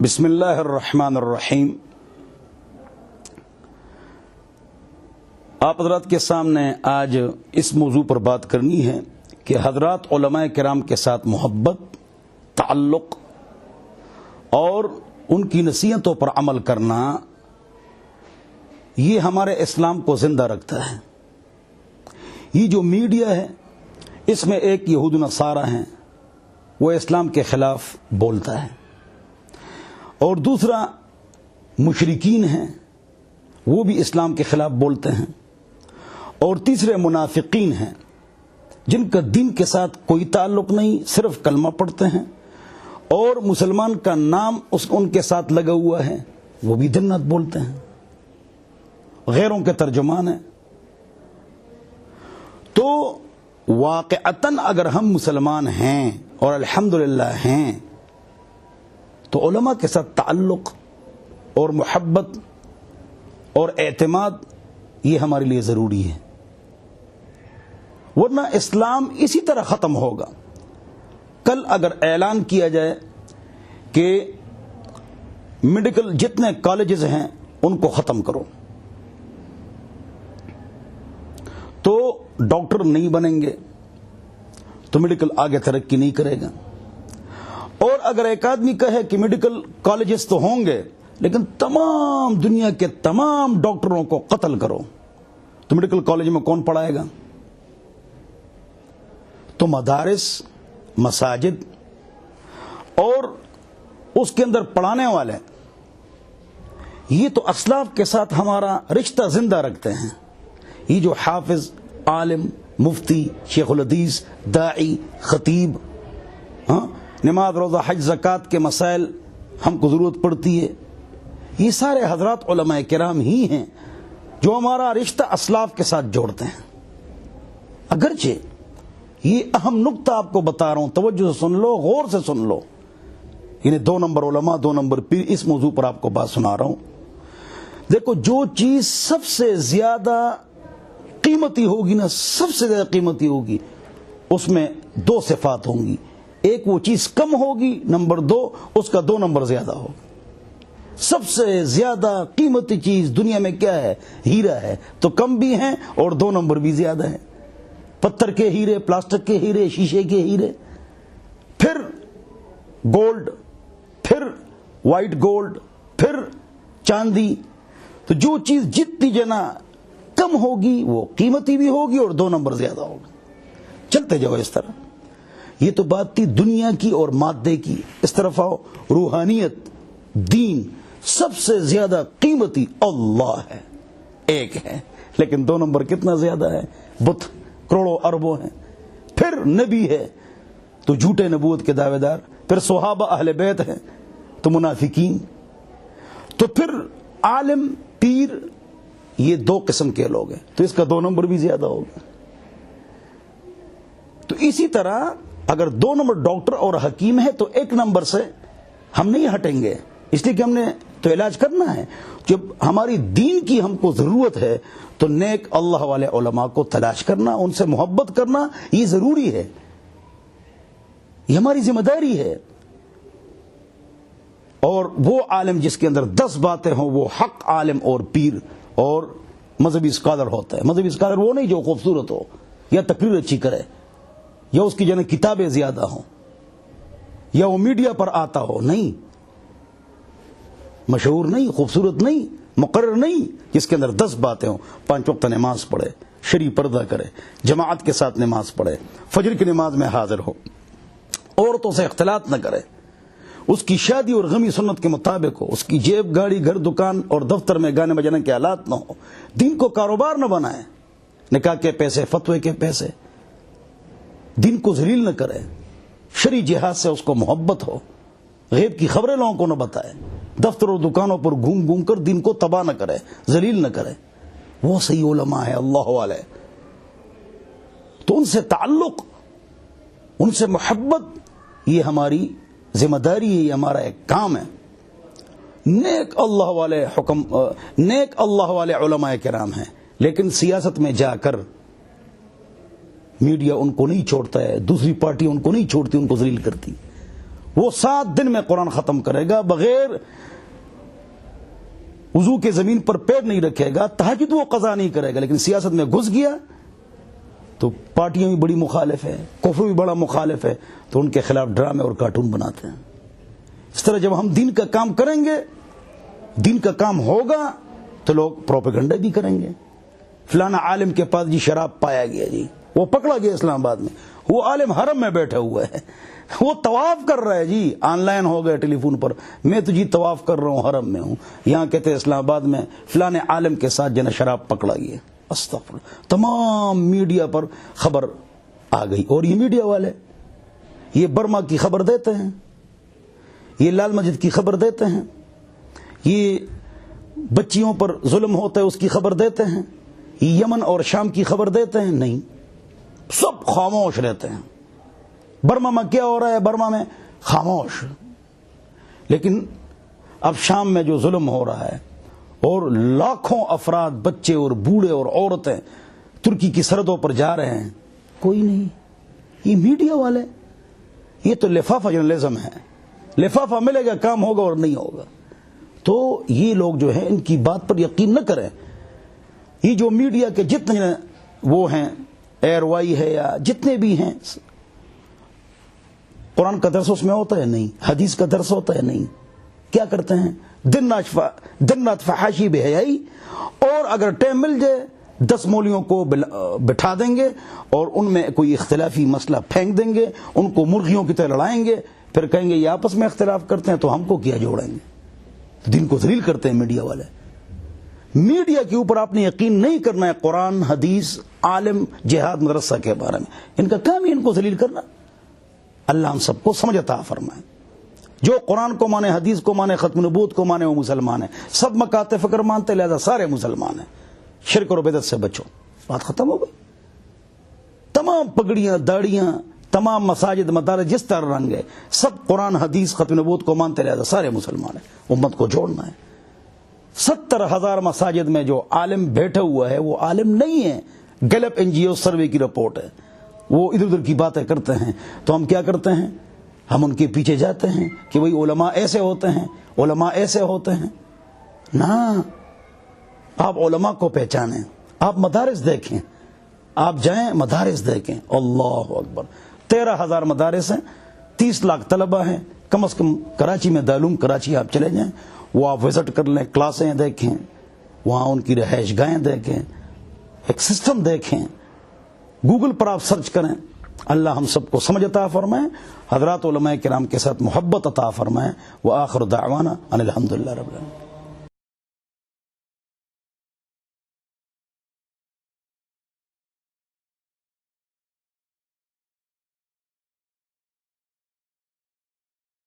بسم اللہ الرحمن الرحیم۔ آپ حضرات کے سامنے آج اس موضوع پر بات کرنی ہے کہ حضرات علماء کرام کے ساتھ محبت، تعلق اور ان کی نصیحتوں پر عمل کرنا، یہ ہمارے اسلام کو زندہ رکھتا ہے۔ یہ جو میڈیا ہے اس میں ایک یہود نصارہ ہیں، وہ اسلام کے خلاف بولتا ہے، اور دوسرا مشرکین ہیں، وہ بھی اسلام کے خلاف بولتے ہیں، اور تیسرے منافقین ہیں جن کا دین کے ساتھ کوئی تعلق نہیں، صرف کلمہ پڑھتے ہیں اور مسلمان کا نام ان کے ساتھ لگا ہوا ہے، وہ بھی دن رات بولتے ہیں، غیروں کے ترجمان ہیں۔ تو واقعتاً اگر ہم مسلمان ہیں اور الحمدللہ ہیں تو علماء کے ساتھ تعلق اور محبت اور اعتماد یہ ہمارے لیے ضروری ہے، ورنہ اسلام اسی طرح ختم ہوگا۔ کل اگر اعلان کیا جائے کہ میڈیکل جتنے کالجز ہیں ان کو ختم کرو تو ڈاکٹر نہیں بنیں گے، تو میڈیکل آگے ترقی نہیں کرے گا۔ اور اگر ایک آدمی کہے کہ میڈیکل کالجز تو ہوں گے لیکن تمام دنیا کے تمام ڈاکٹروں کو قتل کرو، تو میڈیکل کالج میں کون پڑھائے گا؟ تو مدارس، مساجد اور اس کے اندر پڑھانے والے، یہ تو اسلاف کے ساتھ ہمارا رشتہ زندہ رکھتے ہیں۔ یہ جو حافظ، عالم، مفتی، شیخ الحدیث، داعی، خطیب، نماز، روزہ، حج، زکوٰۃ کے مسائل ہم کو ضرورت پڑتی ہے، یہ سارے حضرات علماء کرام ہی ہیں جو ہمارا رشتہ اسلاف کے ساتھ جوڑتے ہیں۔ اگرچہ یہ اہم نقطہ آپ کو بتا رہا ہوں، توجہ سے سن لو، غور سے سن لو، یعنی 2 نمبر علماء، 2 نمبر پیر، اس موضوع پر آپ کو بات سنا رہا ہوں۔ دیکھو، جو چیز سب سے زیادہ قیمتی ہوگی نا، سب سے زیادہ قیمتی ہوگی، اس میں 2 صفات ہوں گی۔ ایک وہ چیز کم ہوگی، نمبر 2 اس کا 2 نمبر زیادہ ہوگا۔ سب سے زیادہ قیمتی چیز دنیا میں کیا ہے؟ ہیرا ہے، تو کم بھی ہیں اور 2 نمبر بھی زیادہ ہیں۔ پتھر کے ہیرے، پلاسٹک کے ہیرے، شیشے کے ہیرے، پھر گولڈ، پھر وائٹ گولڈ، پھر چاندی۔ تو جو چیز جتنی جنا کم ہوگی وہ قیمتی بھی ہوگی اور 2 نمبر زیادہ ہوگا۔ چلتے جاؤ اس طرح۔ یہ تو بات تھی دنیا کی اور مادے کی، اس طرف آؤ، روحانیت، دین۔ سب سے زیادہ قیمتی اللہ ہے، ایک ہے، لیکن 2 نمبر کتنا زیادہ ہے؟ بت کروڑوں اربوں ہیں۔ پھر نبی ہے تو جھوٹے نبوت کے دعوے دار، پھر صحابہ اہل بیت ہیں تو منافقین، تو پھر عالم، پیر، یہ 2 قسم کے لوگ ہیں، تو اس کا 2 نمبر بھی زیادہ ہوگا۔ تو اسی طرح اگر 2 نمبر ڈاکٹر اور حکیم ہے تو 1 نمبر سے ہم نہیں ہٹیں گے، اس لیے کہ ہم نے تو علاج کرنا ہے۔ جب ہماری دین کی ہم کو ضرورت ہے تو نیک اللہ والے علماء کو تلاش کرنا، ان سے محبت کرنا، یہ ضروری ہے، یہ ہماری ذمہ داری ہے۔ اور وہ عالم جس کے اندر 10 باتیں ہوں، وہ حق عالم اور پیر اور مذہبی اسکالر ہوتا ہے۔ مذہبی اسکالر وہ نہیں جو خوبصورت ہو یا تقریر اچھی کرے یا اس کی کتابیں زیادہ ہوں یا وہ میڈیا پر آتا ہو، نہیں، مشہور نہیں، خوبصورت نہیں، مقرر نہیں، جس کے اندر 10 باتیں ہوں، 5 وقت نماز پڑھے، شرعی پردہ کرے، جماعت کے ساتھ نماز پڑھے، فجر کی نماز میں حاضر ہو، عورتوں سے اختلاط نہ کرے، اس کی شادی اور غمی سنت کے مطابق ہو، اس کی جیب، گاڑی، گھر، دکان اور دفتر میں گانے بجانے کے آلات نہ ہو، دین کو کاروبار نہ بنائے، نکاح کے پیسے، فتوے کے پیسے، دین کو ذلیل نہ کرے، شرعی جہاد سے اس کو محبت ہو، غیب کی خبریں لوگوں کو نہ بتائے، دفتر اور دکانوں پر گھوم گھوم کر دین کو تباہ نہ کرے، ذلیل نہ کرے، وہ صحیح علماء ہے اللہ والے۔ تو ان سے تعلق، ان سے محبت، یہ ہماری ذمہ داری ہے، یہ ہمارا ایک کام ہے۔ نیک اللہ والے نیک اللہ والے علماء کرام ہیں، لیکن سیاست میں جا کر میڈیا ان کو نہیں چھوڑتا ہے، دوسری پارٹی ان کو نہیں چھوڑتی، ان کو ذلیل کرتی۔ وہ 7 دن میں قرآن ختم کرے گا، بغیر وضو کے زمین پر پیر نہیں رکھے گا، تہجد وہ قضا نہیں کرے گا، لیکن سیاست میں گھس گیا تو پارٹیاں بھی بڑی مخالف ہے، کفر بھی بڑا مخالف ہے، تو ان کے خلاف ڈرامے اور کارٹون بناتے ہیں۔ اس طرح جب ہم دین کا کام کریں گے، دین کا کام ہوگا تو لوگ پروپیگنڈا بھی کریں گے۔ فلانا عالم کے پاس جی شراب پایا گیا، جی وہ پکڑا گیا اسلام آباد میں، وہ عالم حرم میں بیٹھا ہوا ہے، وہ طواف کر رہا ہے، جی آن لائن ہو گئے ٹیلی فون پر، میں تو جی طواف کر رہا ہوں، حرم میں ہوں، یہاں کہتے ہیں اسلام آباد میں فلانے عالم کے ساتھ جنہیں شراب پکڑا گیا۔ استغفر، تمام میڈیا پر خبر آ گئی، اور یہ میڈیا والے یہ برما کی خبر دیتے ہیں، یہ لال مسجد کی خبر دیتے ہیں، یہ بچیوں پر ظلم ہوتا ہے اس کی خبر دیتے ہیں، یہ یمن اور شام کی خبر دیتے ہیں؟ نہیں، سب خاموش رہتے ہیں۔ برما میں کیا ہو رہا ہے؟ برما میں خاموش۔ لیکن اب شام میں جو ظلم ہو رہا ہے اور لاکھوں افراد، بچے اور بوڑھے اور عورتیں ترکی کی سرحدوں پر جا رہے ہیں، کوئی نہیں۔ یہ میڈیا والے، یہ تو لفافہ جرنلزم ہے، لفافہ ملے گا کام ہوگا اور نہیں ہوگا۔ تو یہ لوگ جو ہیں ان کی بات پر یقین نہ کریں۔ یہ جو میڈیا کے جتنے وہ ہیں، ایئر وائی ہے یا جتنے بھی ہیں، قرآن کا درس اس میں ہوتا ہے؟ نہیں۔ حدیث کا درس ہوتا ہے؟ نہیں۔ کیا کرتے ہیں؟ دن رات فحاشی بے حیائی، اور اگر ٹائم مل جائے 10 مولویوں کو بٹھا دیں گے اور ان میں کوئی اختلافی مسئلہ پھینک دیں گے، ان کو مرغیوں کی طرح لڑائیں گے، پھر کہیں گے یہ آپس میں اختلاف کرتے ہیں تو ہم کو کیا جوڑیں گے۔ دین کو ذلیل کرتے ہیں میڈیا والے۔ میڈیا کے اوپر آپ نے یقین نہیں کرنا ہے، قرآن، حدیث، عالم، جہاد، مدرسہ کے بارے میں ان کا کام ہی ان کو ذلیل کرنا۔ اللہ ہم سب کو سمجھ عطا فرمائے۔ جو قرآن کو مانے، حدیث کو مانے، ختم نبوت کو مانے، وہ مسلمان ہے۔ سب مکاتب فکر مانتے، لہذا سارے مسلمان ہیں۔ شرک اور بدعت سے بچو، بات ختم ہو گئی۔ تمام پگڑیاں، داڑیاں، تمام مساجد، مدارس جس طرح رنگ ہے، سب قرآن، حدیث، ختم نبوت کو مانتے، لہذا سارے مسلمان ہیں۔ امت کو جوڑنا ہے۔ 70,000 مساجد میں جو عالم بیٹھا ہوا ہے وہ عالم نہیں ہے، گیلپ NGO سروے کی رپورٹ ہے، وہ ادھر ادھر کی باتیں کرتے ہیں۔ تو ہم کیا کرتے ہیں؟ ہم ان کے پیچھے جاتے ہیں کہ وہی علماء ایسے ہوتے ہیں، علماء ایسے ہوتے ہیں۔ نہ، آپ علماء کو پہچانیں، آپ مدارس دیکھیں، آپ جائیں مدارس دیکھیں۔ اللہ اکبر، 13,000 مدارس ہیں، 30 لاکھ طلبہ ہیں، کم از کم کراچی میں دارالعلوم کراچی آپ چلے جائیں، وہ آپ وزٹ کر لیں، کلاسیں دیکھیں، وہاں ان کی رہائش گاہیں دیکھیں، ایک سسٹم دیکھیں، گوگل پر آپ سرچ کریں۔ اللہ ہم سب کو سمجھ عطا فرمائے، حضرات علماء کرام کے ساتھ محبت عطا فرمائے۔ وآخر دعوانا ان الحمدللہ رب العالمین۔